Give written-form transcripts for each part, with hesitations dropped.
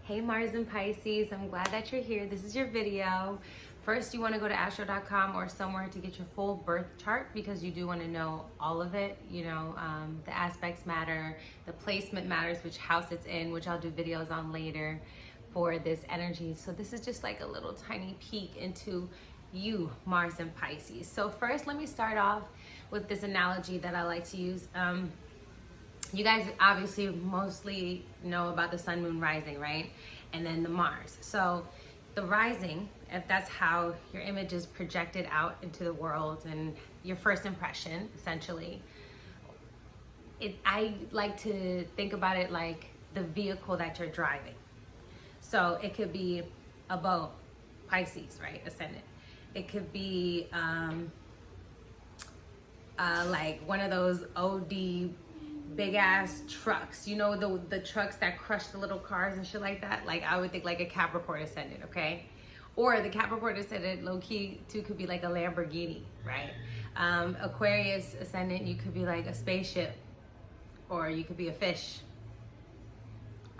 Hey Mars and Pisces, I'm glad that you're here. This is your video. First, you want to go to astro.com or somewhere to get your full birth chart because you do want to know all of it. The aspects matter, the placement matters, which house it's in, which I'll do videos on later for this energy. So this is just like a little tiny peek into you, Mars and Pisces. So first, let me start off with this analogy that I like to use. You guys obviously mostly know about the sun, moon, rising, right? And then the Mars. So the rising, if that's how your image is projected out into the world and your first impression, essentially, I like to think about it like the vehicle that you're driving. So it could be a boat, Pisces, right? Ascendant. It could be like one of those OD big ass trucks, the trucks that crush the little cars and shit like that. Like I would think like a Capricorn ascendant, okay? Or the Capricorn ascendant low key too could be like a Lamborghini, right? Aquarius ascendant, you could be like a spaceship, or you could be a fish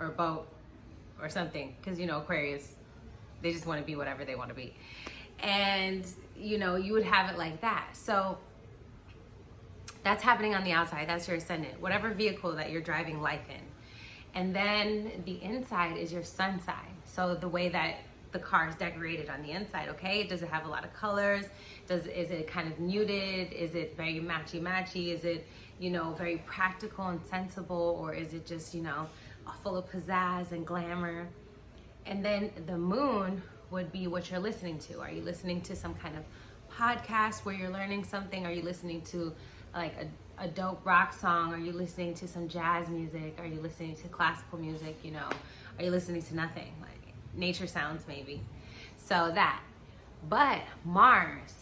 or a boat or something, because Aquarius, they just want to be whatever they want to be, and you would have it like that. So that's happening on the outside. That's your ascendant, whatever vehicle that you're driving life in. And then the inside is your sun sign. So the way that the car is decorated on the inside, okay? Does it have a lot of colors? Is it kind of muted? Is it very matchy-matchy? Is it, very practical and sensible? Or is it just, full of pizzazz and glamour? And then the moon would be what you're listening to. Are you listening to some kind of podcast where you're learning something? Are you listening to like a dope rock song? Are you listening to some jazz music? Are you listening to classical music? Are you listening to nothing, like nature sounds maybe? So that. But Mars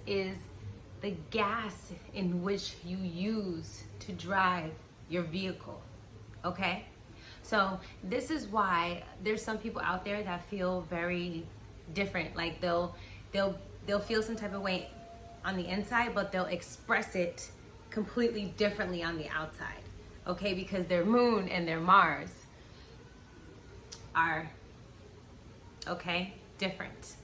is the gas in which you use to drive your vehicle, okay? So this is why there's some people out there that feel very different. Like they'll feel some type of way on the inside, but they'll express it completely differently on the outside, okay? Because their moon and their Mars are, okay, different,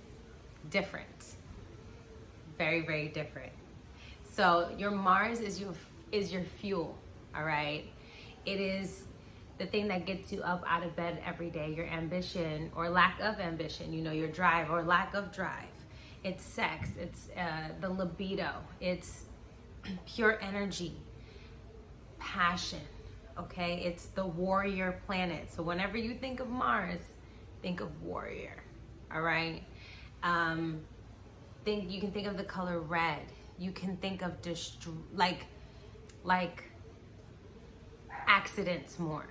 very, very different. So your Mars is your fuel, all right? It is the thing that gets you up out of bed every day, your ambition or lack of ambition, your drive or lack of drive. It's sex, it's the libido, it's pure energy, passion, okay? It's the warrior planet. So whenever you think of Mars, think of warrior, all right? You can think of the color red. You can think of like accidents more,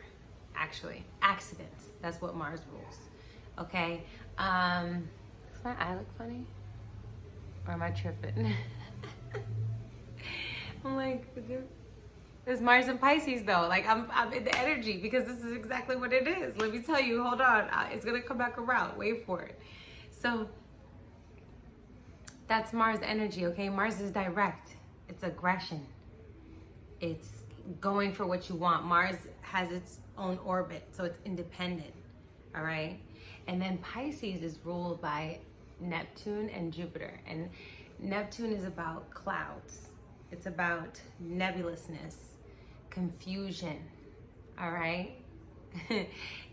actually. Accidents, that's what Mars rules, okay? Does my eye look funny? Or am I tripping? I'm like, it's Mars and Pisces though. Like I'm in the energy because this is exactly what it is. Let me tell you, hold on. It's gonna come back around, wait for it. So that's Mars energy, okay? Mars is direct, it's aggression. It's going for what you want. Mars has its own orbit, so it's independent, all right? And then Pisces is ruled by Neptune and Jupiter. And Neptune is about clouds. It's about nebulousness, confusion, all right?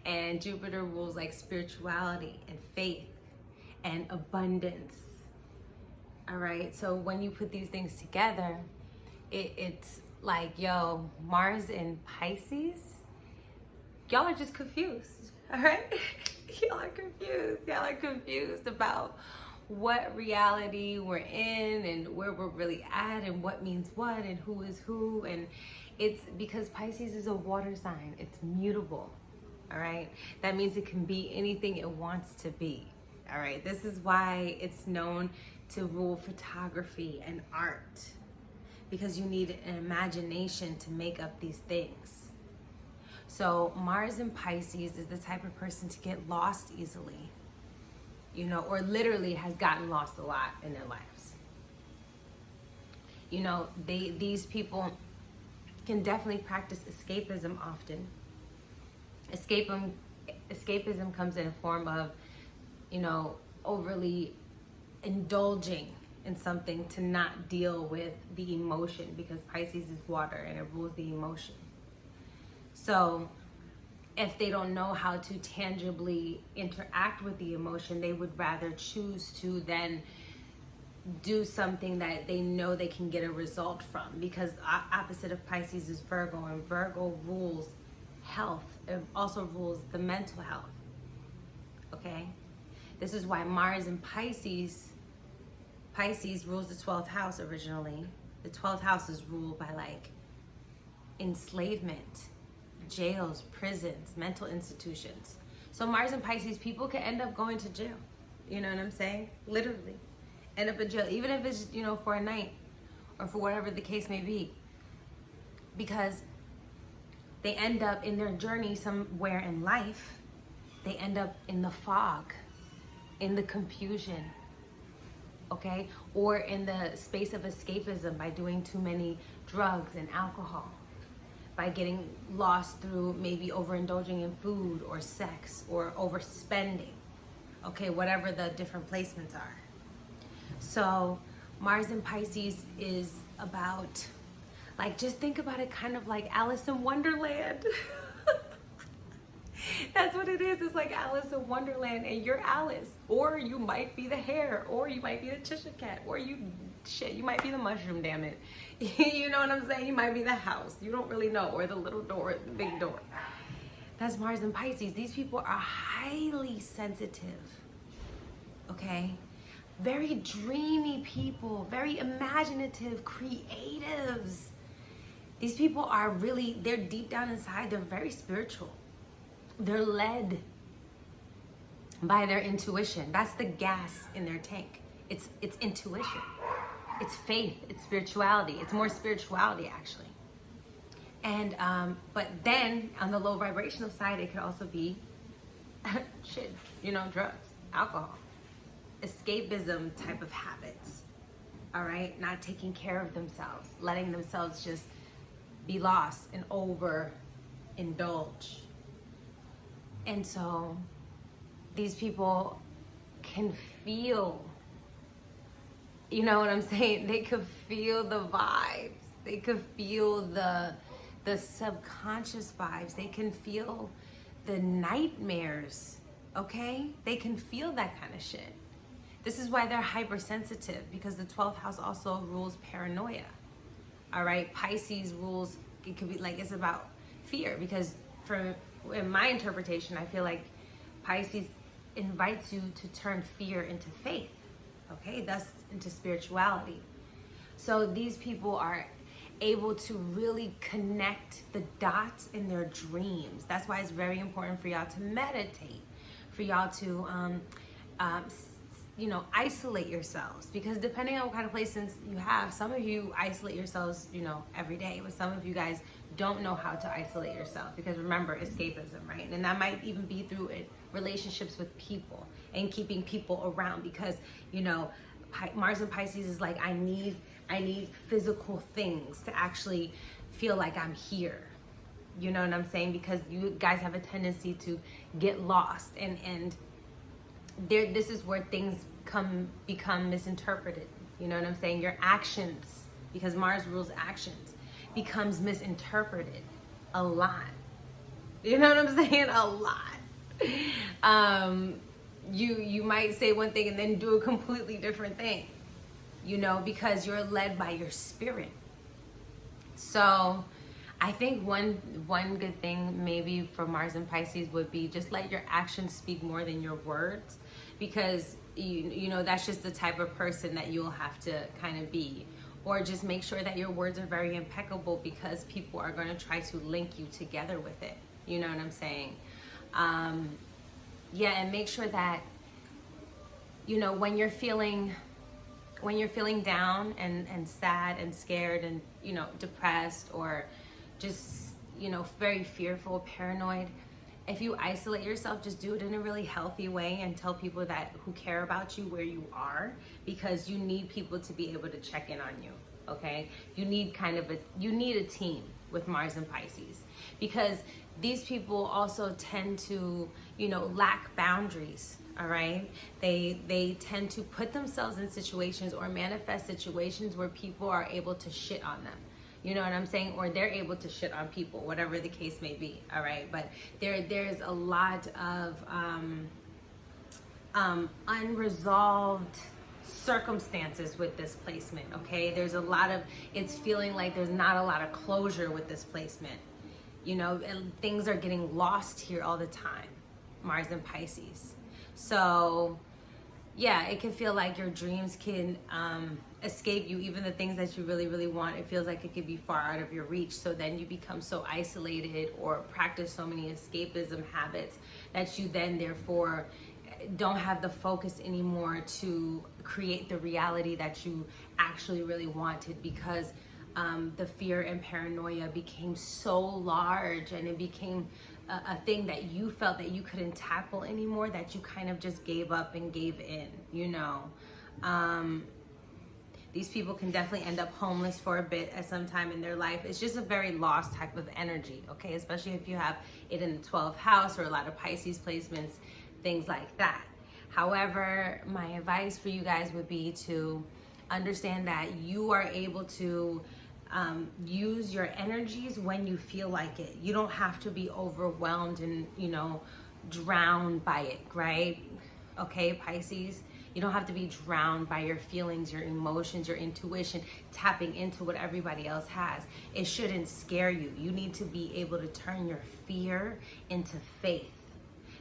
And Jupiter rules like spirituality and faith and abundance, all right? So when you put these things together, it's like, yo, Mars and Pisces, y'all are just confused, all right? Y'all are confused about what reality we're in and where we're really at and what means what and who is who. And it's because Pisces is a water sign. It's mutable, all right? That means it can be anything it wants to be, all right? This is why it's known to rule photography and art, because you need an imagination to make up these things. So Mars in Pisces is the type of person to get lost easily, or literally has gotten lost a lot in their lives. These people can definitely practice escapism often. Escapism comes in a form of, overly indulging in something to not deal with the emotion, because Pisces is water and it rules the emotion. So if they don't know how to tangibly interact with the emotion, they would rather choose to then do something that they know they can get a result from, because opposite of Pisces is Virgo, and Virgo rules health. It also rules the mental health. Okay? This is why Mars in Pisces rules the 12th house originally. The 12th house is ruled by like enslavement, jails, prisons, mental institutions. So Mars in Pisces, people can end up going to jail. You know what I'm saying? Literally. End up in jail, even if it's, for a night or for whatever the case may be. Because they end up in their journey somewhere in life, they end up in the fog, in the confusion, okay? Or in the space of escapism by doing too many drugs and alcohol, by getting lost through maybe overindulging in food or sex or overspending, okay? Whatever the different placements are. So Mars in Pisces is about, like, just think about it kind of like Alice in Wonderland. That's what it is. It's like Alice in Wonderland, and you're Alice. Or you might be the hare, or you might be the Cheshire Cat, or you might be the mushroom, damn it. You know what I'm saying? You might be the house. You don't really know. Or the little door, the big door. That's Mars in Pisces. These people are highly sensitive. Okay? Very dreamy people, very imaginative, creatives. These people are really, they're deep down inside, they're very spiritual. They're led by their intuition. That's the gas in their tank. It's intuition. It's faith. It's spirituality. It's more spirituality, actually. And but then on the low vibrational side, it could also be drugs, alcohol, escapism type of habits. All right, not taking care of themselves, letting themselves just be lost and overindulge. And so these people can feel, you know what I'm saying? They could feel the vibes. They could feel the subconscious vibes. They can feel the nightmares, okay? They can feel that kind of shit. This is why they're hypersensitive, because the 12th house also rules paranoia. All right, Pisces rules, it could be like, it's about fear, because in my interpretation, I feel like Pisces invites you to turn fear into faith, okay? Thus into spirituality. So these people are able to really connect the dots in their dreams. That's why it's very important for y'all to meditate, for y'all to isolate yourselves, because depending on what kind of placements you have, some of you isolate yourselves, every day, but some of you guys don't know how to isolate yourself, because remember, escapism, right? And that might even be through relationships with people and keeping people around, because, Mars and Pisces is like, I need physical things to actually feel like I'm here. You know what I'm saying? Because you guys have a tendency to get lost, and this is where things become misinterpreted. You know what I'm saying? Your actions, because Mars rules actions, becomes misinterpreted a lot. You know what I'm saying? A lot. You might say one thing and then do a completely different thing, because you're led by your spirit. So I think one good thing maybe for Mars and Pisces would be just let your actions speak more than your words, because that's just the type of person that you'll have to kind of be. Or just make sure that your words are very impeccable, because people are going to try to link you together with it. You know what I'm saying? And make sure that, when you're feeling down and sad and scared and, depressed, or just, very fearful, paranoid, if you isolate yourself, just do it in a really healthy way and tell people who care about you where you are, because you need people to be able to check in on you, okay? You need a team, with Mars and Pisces, because these people also tend to, you know, lack boundaries. All right, they tend to put themselves in situations or manifest situations where people are able to shit on them. You know what I'm saying? Or they're able to shit on people, whatever the case may be. All right, but there's a lot of unresolved circumstances with this placement. Okay, there's a lot of, it's feeling like there's not a lot of closure with this placement. You know, and things are getting lost here all the time. Mars and Pisces. So yeah, it can feel like your dreams can escape you, even the things that you really, really want. It feels like it could be far out of your reach. So then you become so isolated or practice so many escapism habits that you then therefore don't have the focus anymore to create the reality that you actually really wanted, because the fear and paranoia became so large, and it became a thing that you felt that you couldn't tackle anymore, that you kind of just gave up and gave in, you know. These people can definitely end up homeless for a bit at some time in their life. It's just a very lost type of energy, okay? Especially if you have it in the 12th house or a lot of Pisces placements, things like that. However, my advice for you guys would be to understand that you are able to use your energies when you feel like it. You don't have to be overwhelmed and, you know, drowned by it, right? Okay, Pisces, you don't have to be drowned by your feelings, your emotions, your intuition, tapping into what everybody else has. It shouldn't scare you. You need to be able to turn your fear into faith.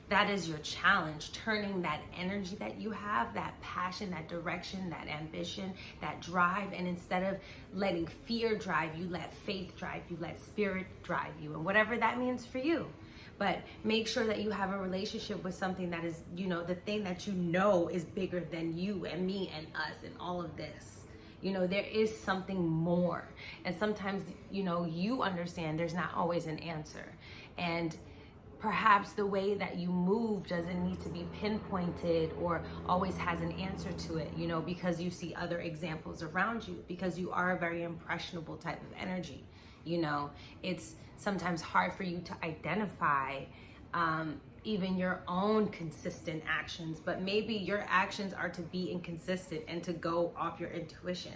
That is your challenge, turning that energy that you have, that passion, that direction, that ambition, that drive, and instead of letting fear drive you, let faith drive you, let spirit drive you, and whatever that means for you. But make sure that you have a relationship with something that is, you know, the thing that you know is bigger than you and me and us and all of this. You know, there is something more. And sometimes, you know, you understand there's not always an answer. And perhaps the way that you move doesn't need to be pinpointed or always has an answer to it, you know, because you see other examples around you, because you are a very impressionable type of energy. You know, it's sometimes hard for you to identify even your own consistent actions, but maybe your actions are to be inconsistent and to go off your intuition.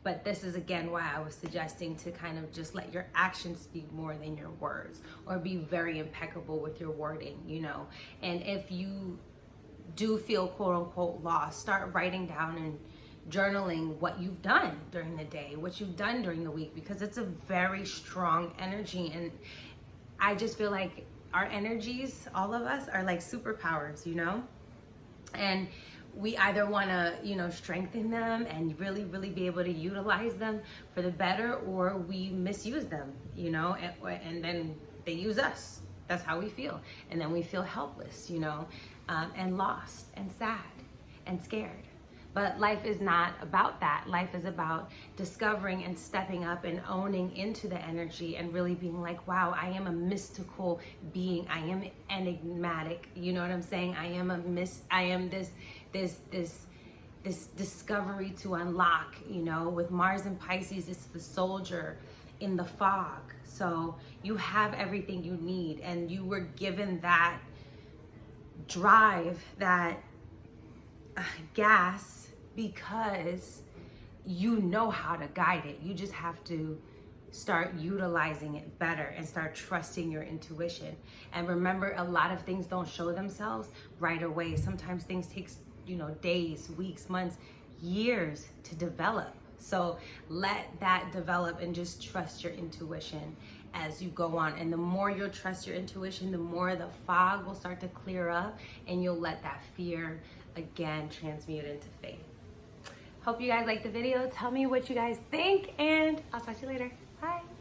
But this is again why I was suggesting to kind of just let your actions speak more than your words, or be very impeccable with your wording, you know. And if you do feel quote unquote lost, start writing down and journaling what you've done during the day, what you've done during the week, because it's a very strong energy. And I just feel like our energies, all of us, are like superpowers, you know. And we either want to, you know, strengthen them and really, really be able to utilize them for the better, or we misuse them, you know, and then they use us. That's how we feel. And then we feel helpless, you know, and lost and sad and scared. But life is not about that. Life is about discovering and stepping up and owning into the energy and really being like, wow, I am a mystical being. I am enigmatic. You know what I'm saying? I am this discovery to unlock, you know. With Mars and Pisces, it's the soldier in the fog. So you have everything you need, and you were given that drive, that gas, because you know how to guide it. You just have to start utilizing it better and start trusting your intuition. And remember, a lot of things don't show themselves right away. Sometimes things take, you know, days, weeks, months, years to develop. So let that develop and just trust your intuition as you go on. And the more you'll trust your intuition, the more the fog will start to clear up, and you'll let that fear again transmute into faith. Hope you guys liked the video. Tell me what you guys think, and I'll talk to you later. Bye.